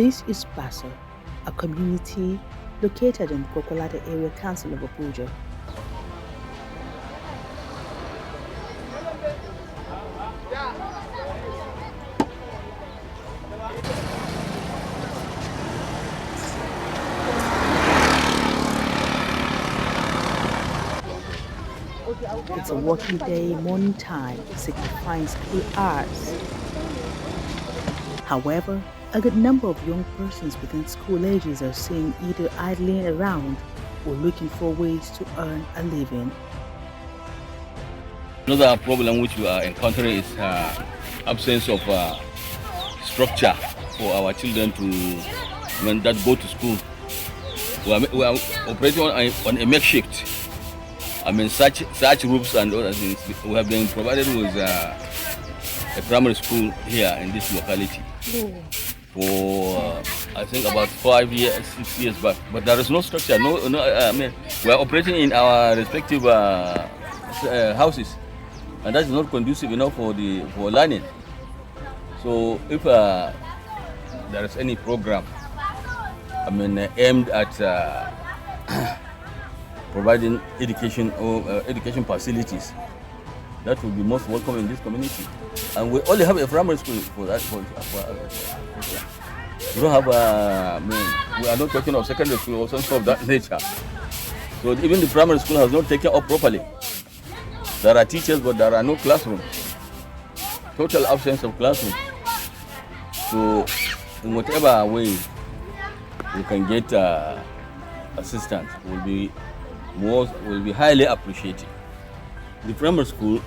This is Basso, a community located in Kokolada Area Council of Abuja. It's a working day, morning time, signifying school hours. However, a good number of young persons within school ages are seen either idling around or looking for ways to earn a living. Another problem which we are encountering is absence of structure for our children that go to school. We are operating on a makeshift. Such roofs and other things. We have been provided with a primary school here in this locality for I think about 5 years, 6 years back. But there is no structure. We are operating in our respective houses, and that is not conducive enough for learning. So if there is any program, aimed at providing education or education facilities, that would be most welcome in this community. And we only have a primary school for that. We don't have we are not talking of secondary school or something of that nature. So even the primary school has not taken up properly. There are teachers, but there are no classrooms. Total absence of classrooms. So in whatever way we can get assistance will be highly appreciated. The primary school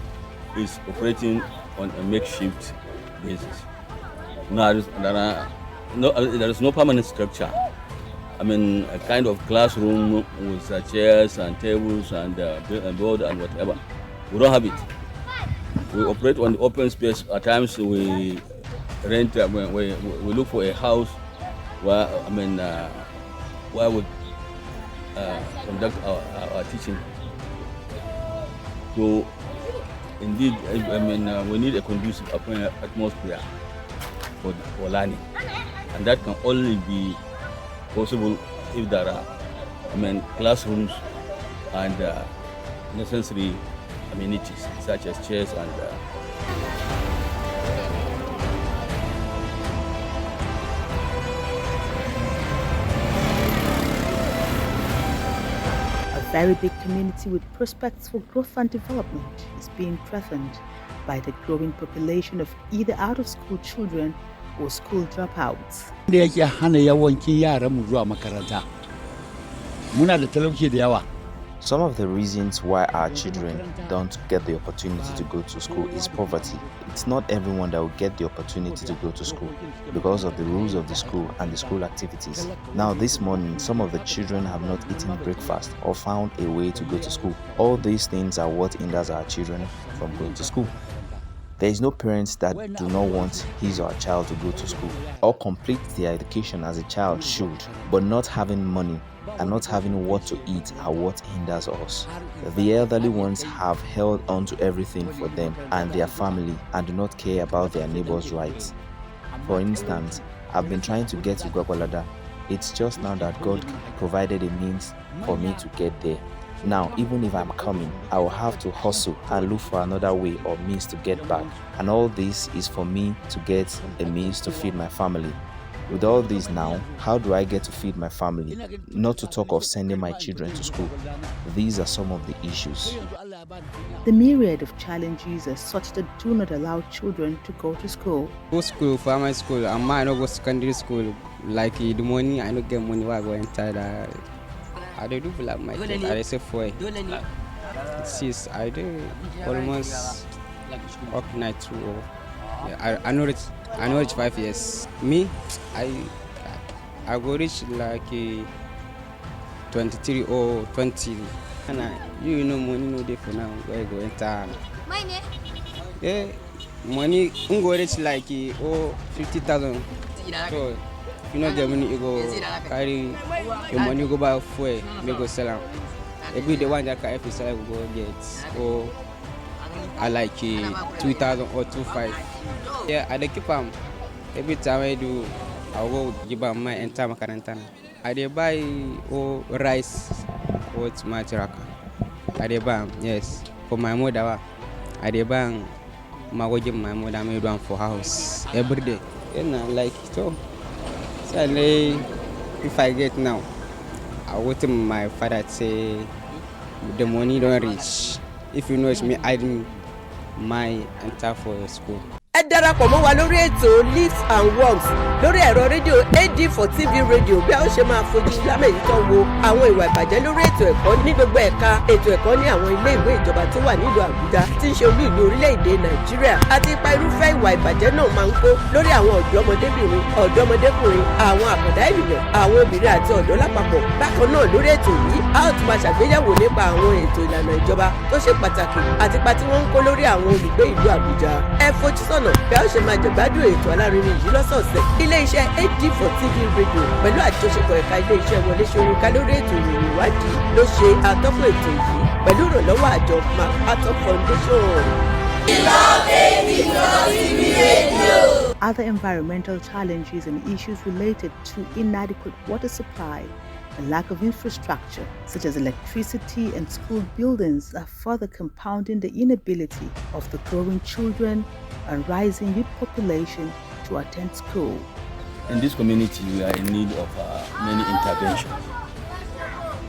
is operating on a makeshift basis. Now, there is no permanent structure. A kind of classroom with chairs and tables and board and whatever. We don't have it. We operate on the open space. At times we rent. We look for a house where we conduct our teaching. So indeed, we need a conducive atmosphere for learning, and that can only be possible if there are classrooms and necessary amenities such as chairs and A very big community with prospects for growth and development is being threatened by the growing population of either out-of-school children or school dropouts. Some of the reasons why our children don't get the opportunity to go to school is poverty. It's not everyone that will get the opportunity to go to school because of the rules of the school and the school activities. Now this morning, some of the children have not eaten breakfast or found a way to go to school. All these things are what hinders our children from going to school. There is no parent that do not want his or her child to go to school or complete their education as a child should, but not having money and not having what to eat are what hinders us. The elderly ones have held on to everything for them and their family and do not care about their neighbors' rights. For instance, I've been trying to get to Gwagwalada. It's just now that God provided a means for me to get there. Now, even if I'm coming, I will have to hustle and look for another way or means to get back. And all this is for me to get a means to feed my family. With all this now, how do I get to feed my family? Not to talk of sending my children to school. These are some of the issues. The myriad of challenges are such that do not allow children to go to school. Go school, primary school, and I don't go secondary school. Like the money, I don't get money while I go inside. I do like my kids. I say for it. Since I do almost up night too. Yeah, I know it's 5 years. Me, I go reach like 23 or 20. And money no day for now. Where I go enter. Yeah, money go reach like 50,000. So get money, you go carry your money, you go buy fuel, you go sell them. Every day one that can help you sell, go get. Or I like 2,000 or 2,500. Yeah, I keep them. Every time I do I'll go give my entire makaranta. I dey buy rice with my tiraka. I dey buy yes for my mother. I dey buy my go give my mother made one for house every day. And I like so. So if I get now, I go to my father say the money don't reach. If you know it's me, I my enter for school. Ẹ darapọ̀ mọ́ wa lórí ètò Lives and Works lórí ẹ̀rọ rédíò AD for TV radio bí a ó ṣe máa fojú lámẹ̀yìntàn wo àwọn ìwà ìbàjẹ́ lórí ètò ẹ̀kọ́ ní gbogbo ẹ̀ka ètò ẹ̀kọ́ ní àwọn ilé ìwé ìjọba tó wà nílùú Àbújá tí ń ṣe olú ìlú orílẹ̀-èdè Nàìjíríà àti ipa irúfẹ́ ìwà ìbàjẹ́ náà máa ń kó lórí àwọn ọ̀dọ́mọdébìnrin ọ̀dọ́mọdékùnrin àwọn àkàndá ènìyàn àwọn obìnrin àti ọ̀dọ́ lápapọ̀. Bákan náà lórí ètò yìí a ó tún máa ṣàgbéyẹ̀wò nípa àwọn ètò ìlànà ìjọba tó ṣe pàtàkì àti ipa tí wọ́n ń kó lórí àwọn olùgbé ìlú Àbújá. Ẹ fojú sọ́nà bí a ó ṣe máa jẹ̀gbádùn ètò alárinrin yìí lọ́sọ̀ọ̀sẹ̀. Ilé-iṣẹ́ AD for TV radio pẹ̀lú àjọṣepọ̀ ẹ̀ka ilé-iṣẹ́ Wọlé Ṣóyínká lórí ètò ìròyìn ìwádìí ló ṣe atọ́kùn ètò yìí pẹ̀lú ìrànlọ́wọ́ àjọ MacArthur Foundation. Other environmental challenges and issues related to inadequate water supply and lack of infrastructure, such as electricity and school buildings, are further compounding the inability of the growing children and rising youth population to attend school. In this community, we are in need of many interventions,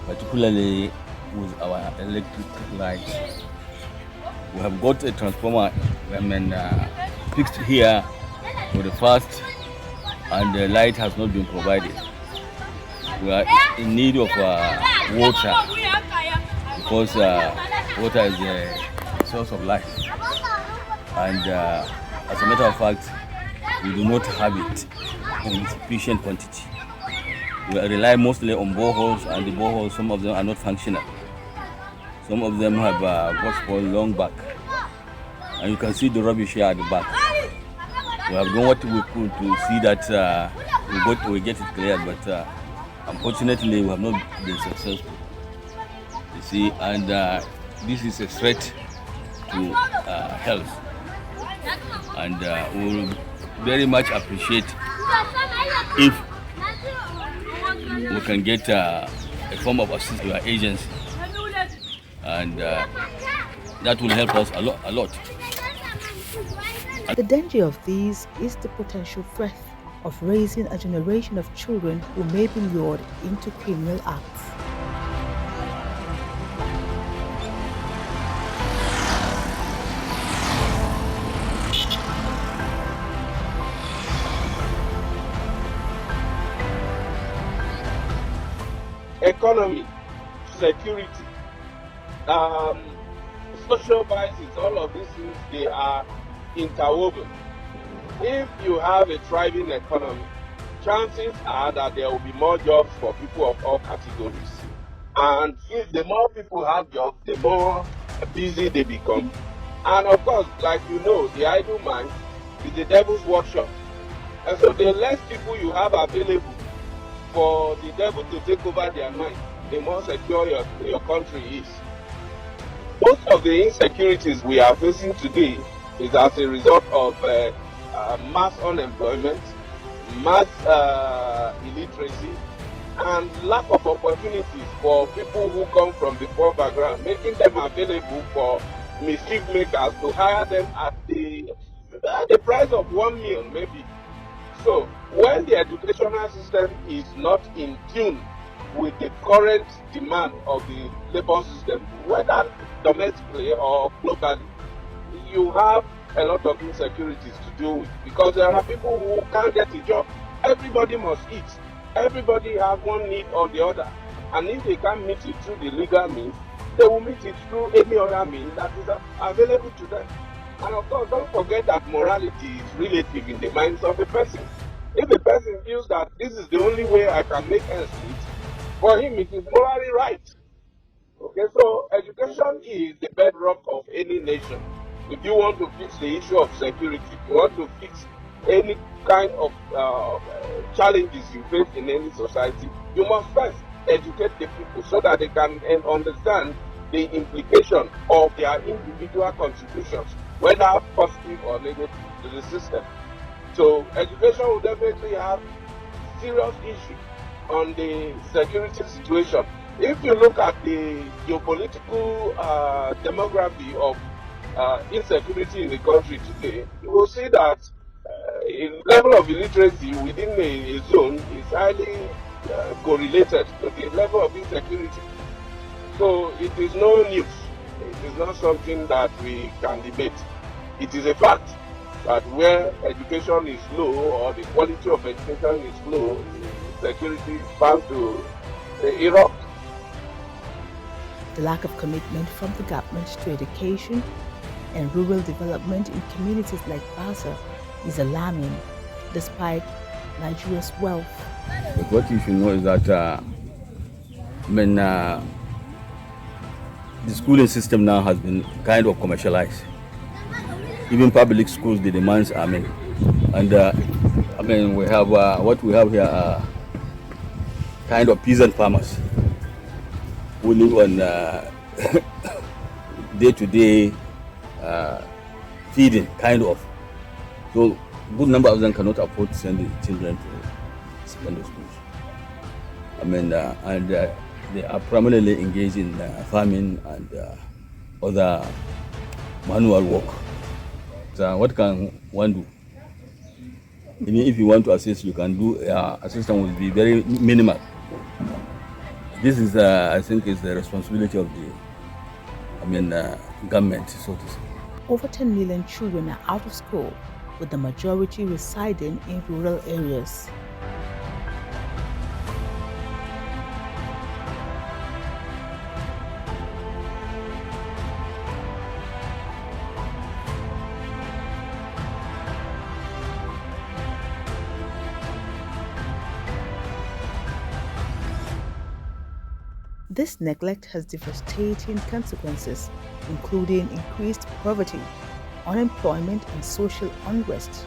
particularly with our electric lights. We have got a transformer fixed here for the first, and the light has not been provided. We are in need of water because water is a source of life, and as a matter of fact, we do not have it in sufficient quantity. We rely mostly on boreholes, and the boreholes, some of them are not functional. Some of them have got spoiled long back, and you can see the rubbish here at the back. We have done what we could to see that we get it cleared, but unfortunately we have not been successful. You see, and this is a threat to health, and we will very much appreciate if we can get a form of assistance to our agency, and that will help us a lot. The danger of these is the potential threat of raising a generation of children who may be lured into criminal acts. Economy, security, social biases, all of these things, they are interwoven. If you have a thriving economy, chances are that there will be more jobs for people of all categories. And if the more people have jobs, the more busy they become. And of course, like you know, the idle mind is the devil's workshop. And so the less people you have available for the devil to take over their mind, the more secure your country is. Most of the insecurities we are facing today is as a result of mass unemployment, mass illiteracy, and lack of opportunities for people who come from the poor background, making them available for mischief makers to hire them at the price of 1 meal maybe. So when the educational system is not in tune with the current demand of the labor system, whether domestically or globally, you have a lot of insecurities to deal with, because there are people who can't get a job. Everybody must eat. Everybody has one need or the other. And if they can't meet it through the legal means, they will meet it through any other means that is available to them. And of course, don't forget that morality is relative in the minds of the person. If the person feels that this is the only way I can make ends meet, for him it is morally right. Okay, so education is the bedrock of any nation. If you want to fix the issue of security, if you want to fix any kind of challenges you face in any society, you must first educate the people so that they can understand the implication of their individual contributions, whether positive or negative, to the system. So education will definitely have serious issue on the security situation. If you look at the geopolitical demography of insecurity in the country today, you will see that the level of illiteracy within a zone is highly correlated to the level of insecurity. So it is no news. It is not something that we can debate. It is a fact that where education is low or the quality of education is low, security is bound to erupt. The lack of commitment from the government to education and rural development in communities like Basa is alarming, despite Nigeria's wealth. But what you should know is that the schooling system now has been kind of commercialized. Even public schools, the demands are many. And we have what we have here are kind of peasant farmers who live on day-to-day feeding, kind of. So good number of them cannot afford to send the children to secondary schools. And they are primarily engaged in farming and other manual work. So what can one do? Even if you want to assist, you can do. Assistance will be very minimal. This is, I think, is the responsibility of the, government, so to say. Over 10 million children are out of school, with the majority residing in rural areas. This neglect has devastating consequences, including increased poverty, unemployment, and social unrest.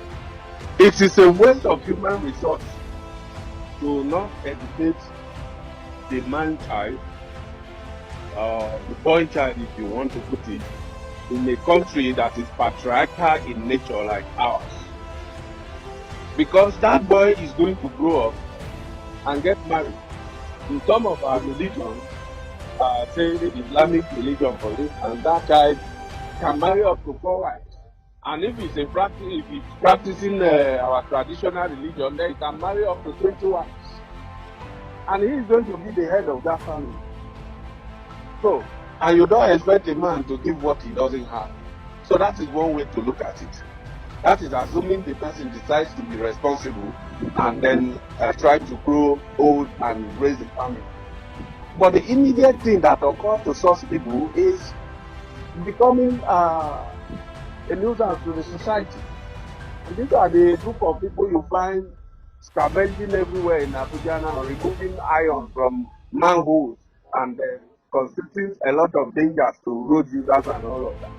It is a waste of human resource to not educate the man child, the boy child, if you want to put it, in a country that is patriarchal in nature like ours. Because that boy is going to grow up and get married. In some of our religions, say the Islamic religion for this, and that child can marry up to 4 wives. And if he's practicing our traditional religion, then he can marry up to 20 wives. And he is going to be the head of that family. So, and you don't expect a man to give what he doesn't have. So that is one way to look at it. That is assuming the person decides to be responsible and then try to grow old and raise the family. But the immediate thing that occurs to such people is becoming a nuisance to the society. And these are the group of people you find scavenging everywhere in Abuja now, removing iron from manholes and constituting a lot of dangers to road users and all of that.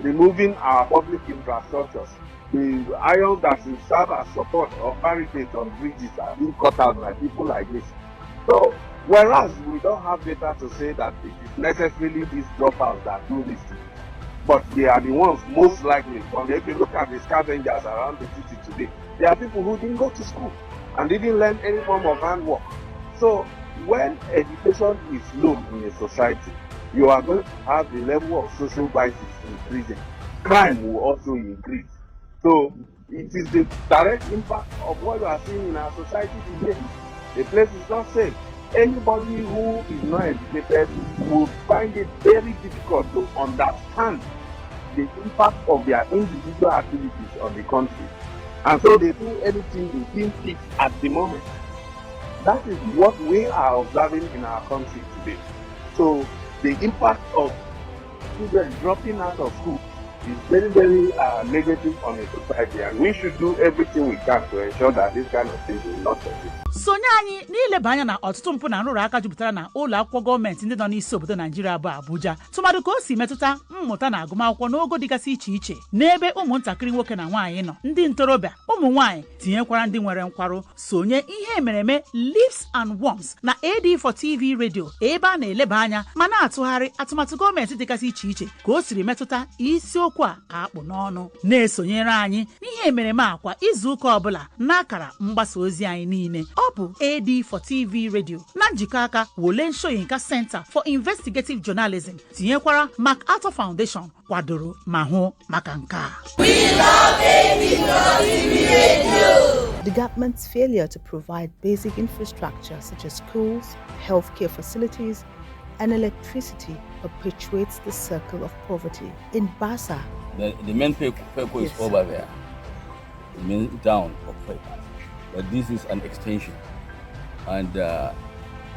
Removing our public infrastructures. The iron that will serve as support or barricades on bridges are being cut out by people like this. So, whereas we don't have data to say that it is necessarily these dropouts that do this to you, but they are the ones most likely. If you look at the scavengers around the city today, they are people who didn't go to school and didn't learn any form of handwork. So, when education is low in a society, you are going to have the level of social vices increasing. Crime will also increase. So, it is the direct impact of what you are seeing in our society today. The place is not safe. Anybody who is not educated will find it very difficult to understand the impact of their individual activities on the country. And so they do anything they think fit at the moment. That is what we are observing in our country today. So the impact of children dropping out of school is very, very negative on the society, and we should do everything we can to ensure that this kind of thing will not exist. Sonye anyị n'ileba anya na ọtụtụ mpụ na nrụrụ aka jupụtara na ụlọ akwụkwọ gọọmenti ndị nọ n'isi obodo Naijiria bụ Abuja, tụmadụ ka o si metụta mmụta na agụmakwụkwọ n'ogo dịgasị iche iche n'ebe ụmụntakịrị nwoke na nwaanyị nọ, ndị ntorobịa, ụmụ nwaanyị tinyekwara ndị nwere nkwarụ. Sonye ihe emereme Leaves and Worms na AD for TV Radio, ebe a na-eleba anya ma na-atụgharị atụmatụ gọọmenti dịgasị iche iche ka o siri metụta isiokwu a akpụ n'ọnụ. Na-esonyere anyị n'ihe emereme akwa izu ụka ọbụla n'akara mgbasa ozi anyị niile. ọ bụ AD for TV Radio na njikọ aka Wole Soyinka Center for Investigative Journalism tinyekwara MacArthur Foundation kwadoro ma hụ maka nke a. The government's failure to provide basic infrastructure such as schools, healthcare facilities, and electricity perpetuates the circle of poverty. In Basa, the main Peko is over there, the main town of Peko. But this is an extension. And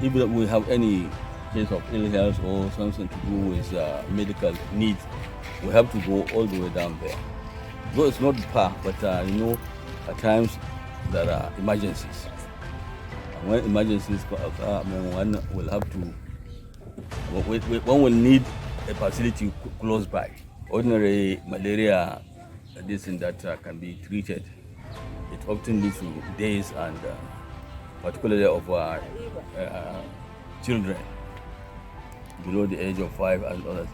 if we have any case of ill health or something to do with medical needs, we have to go all the way down there. Though it's not far, but at times there are emergencies. And when emergencies occur, one will have to, one will need a facility close by. Ordinary malaria, this and that can be treated. It often leads to days and particularly of children below the age of 5 and others,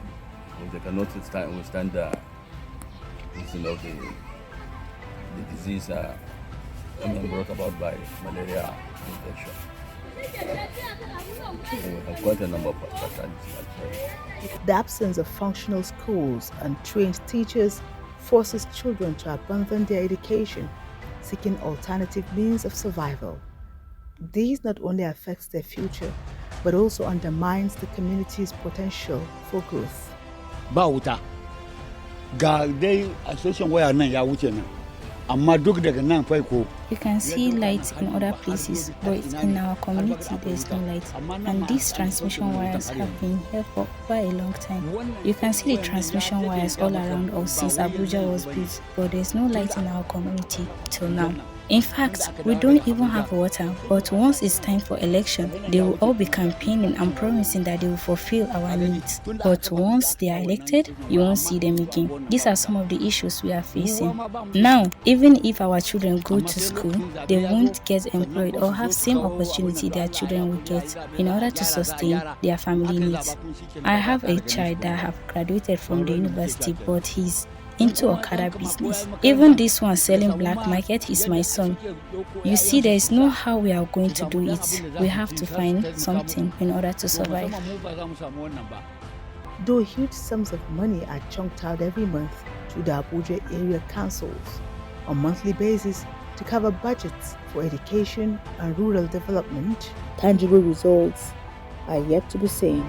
because they cannot withstand the disease brought about by malaria infection. So we have quite a number of fatalities. The absence of functional schools and trained teachers forces children to abandon their education, seeking alternative means of survival. This not only affects their future, but also undermines the community's potential for growth. Bauta ga dai association waya nan ya wuce nan, amma duk daga nan fai ko. You can see lights in other places, but in our community there is no light. And these transmission wires have been here for quite a long time. You can see the transmission wires all around us since Abuja was built, but there is no light in our community till now. In fact, we don't even have water, but once it's time for election, they will all be campaigning and promising that they will fulfill our needs. But once they are elected, you won't see them again. These are some of the issues we are facing. Now, even if our children go to school, they won't get employed or have same opportunity their children will get in order to sustain their family needs. I have a child that have graduated from the university, but he's into Okada business. Even this one selling black market is my son. You see, there is no how we are going to do it. We have to find something in order to survive. Though huge sums of money are chunked out every month to the Abuja area councils on a monthly basis to cover budgets for education and rural development, tangible results are yet to be seen.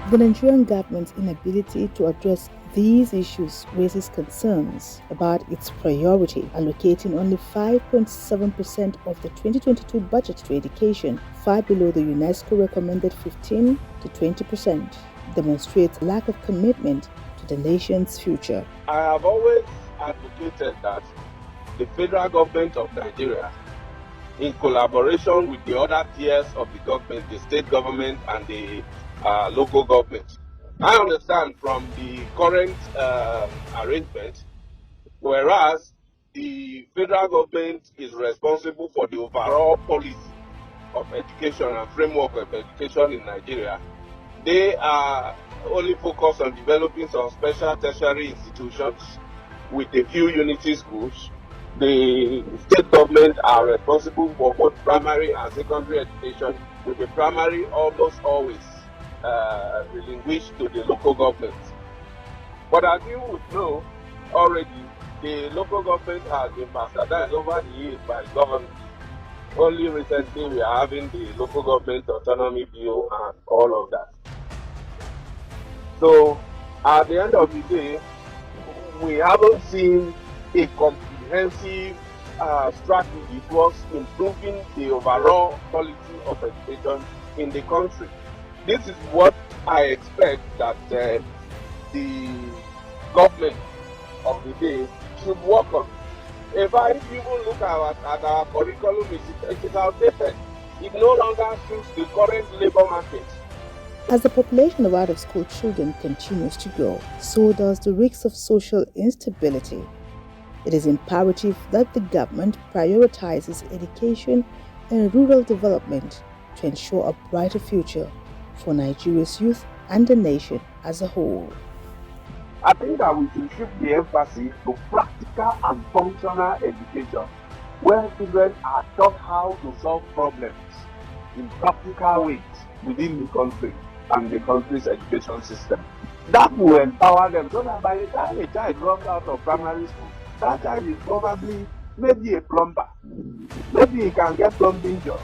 The Nigerian government's inability to address these issues raises concerns about its priority, allocating only 5.7% of the 2022 budget to education, far below the UNESCO recommended 15 to 20%, demonstrates lack of commitment to the nation's future. I have always advocated that the federal government of Nigeria, in collaboration with the other tiers of the government, the state government and the local government. I understand from the current arrangement, whereas the federal government is responsible for the overall policy of education and framework of education in Nigeria, they are only focused on developing some special tertiary institutions with a few unity schools. The state government are responsible for both primary and secondary education, with the primary almost always relinquished to the local government. But as you would know already, the local government has been bastardized over the years by government. Only recently we are having the local government autonomy bill and all of that. So at the end of the day, we haven't seen a comprehensive strategy towards improving the overall quality of education in the country. This is what I expect that the government of the day should work on. If I even look at our curriculum, it is outdated. It no longer suits the current labor market. As the population of out-of-school children continues to grow, so does the risk of social instability. It is imperative that the government prioritizes education and rural development to ensure a brighter future for Nigeria's youth and the nation as a whole. I think that we should shift the emphasis to practical and functional education, where children are taught how to solve problems in practical ways within the country and the country's education system. That will empower them so that by the time a child drops out of primary school, that child is probably maybe a plumber. Maybe he can get plumbing jobs.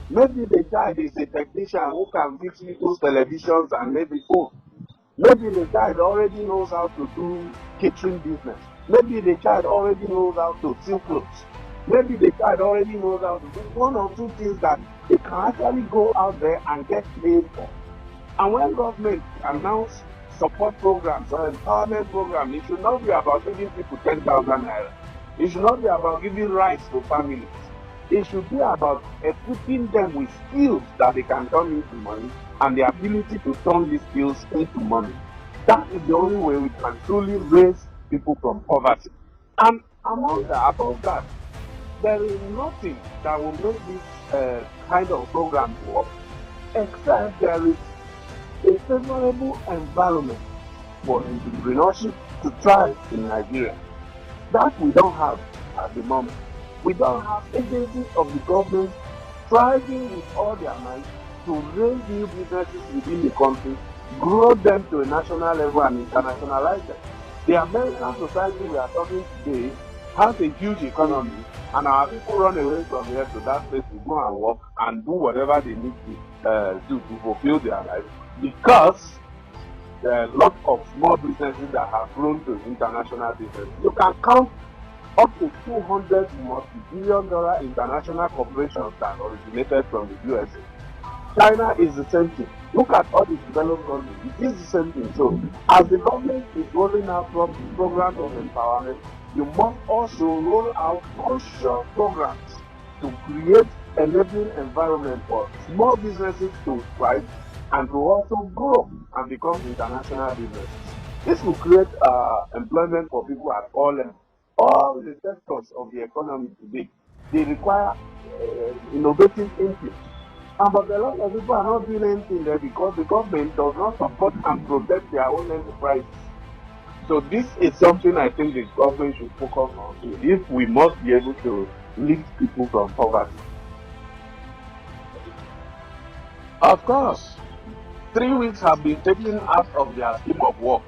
Maybe the child is a technician who can fix people's televisions and maybe phones. Maybe the child already knows how to do catering business. Maybe the child already knows how to sew clothes. Maybe the child already knows how to do one or two things that they can actually go out there and get paid for. And when government announce support programs or empowerment programs, it should not be about giving people 10,000 naira. It should not be about giving rights to families. It should be about equipping them with skills that they can turn into money and the ability to turn these skills into money. That is the only way we can truly raise people from poverty. And above that, there is nothing that will make this kind of program work except there is a favorable environment for entrepreneurship to thrive in Nigeria. That we don't have at the moment. We don't have agencies of the government striving with all their might to raise new businesses within the country, grow them to a national level and internationalize them. The American society we are talking today has a huge economy, and our people run away from here to that place to go and work and do whatever they need to do to fulfill their life, because there are a lot of small businesses that have grown to international business. You can count up to 200 multi-billion-dollar international corporations that originated from the USA. China is the same thing. Look at all the developed countries. It is the same thing. So, as the government is rolling out programs of empowerment, you must also roll out conscious programs to create enabling environment for small businesses to thrive and to also grow and become international businesses. This will create employment for people at all levels. All the sectors of the economy today, they require innovative thinking. But a lot of people are not doing anything there because the government does not support and protect their own enterprises. So this is something I think the government should focus on if we must be able to lift people from poverty. Of course, 3 weeks have been taken out of their scheme of work.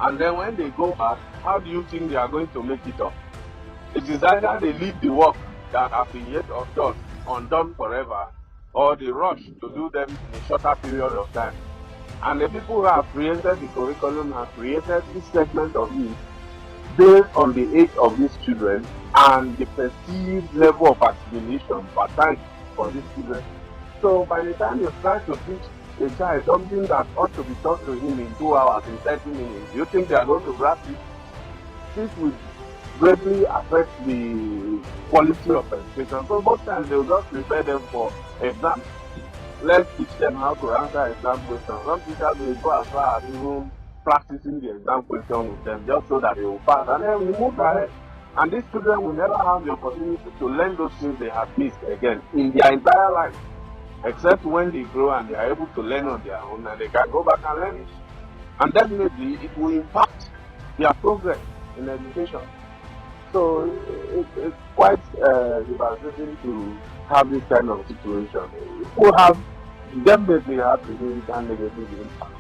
And then when they go back, how do you think they are going to make it up? It is either they leave the work that have been yet undone forever, or they rush to do them in a shorter period of time. And the people who have created the curriculum have created this segment of it based on the age of these children and the perceived level of assimilation per time for these children. So by the time you try to teach a child something that ought to be taught to him in 2 hours, in 30 minutes, you think they are going to grasp it? This will greatly affect the quality of education. So most times they will just prepare them for exams. Let's teach them how to answer exam questions. Some teachers will go as far as even practicing the exam question with them just so that they will pass. And then we move ahead. And these children will never have the opportunity to learn those things they have missed again in their entire life. Except when they grow and they are able to learn on their own and they can go back and learn it. And definitely it will impact their progress in education. So it's quite devastating to have this kind of situation. It will have definitely have significant negative impact.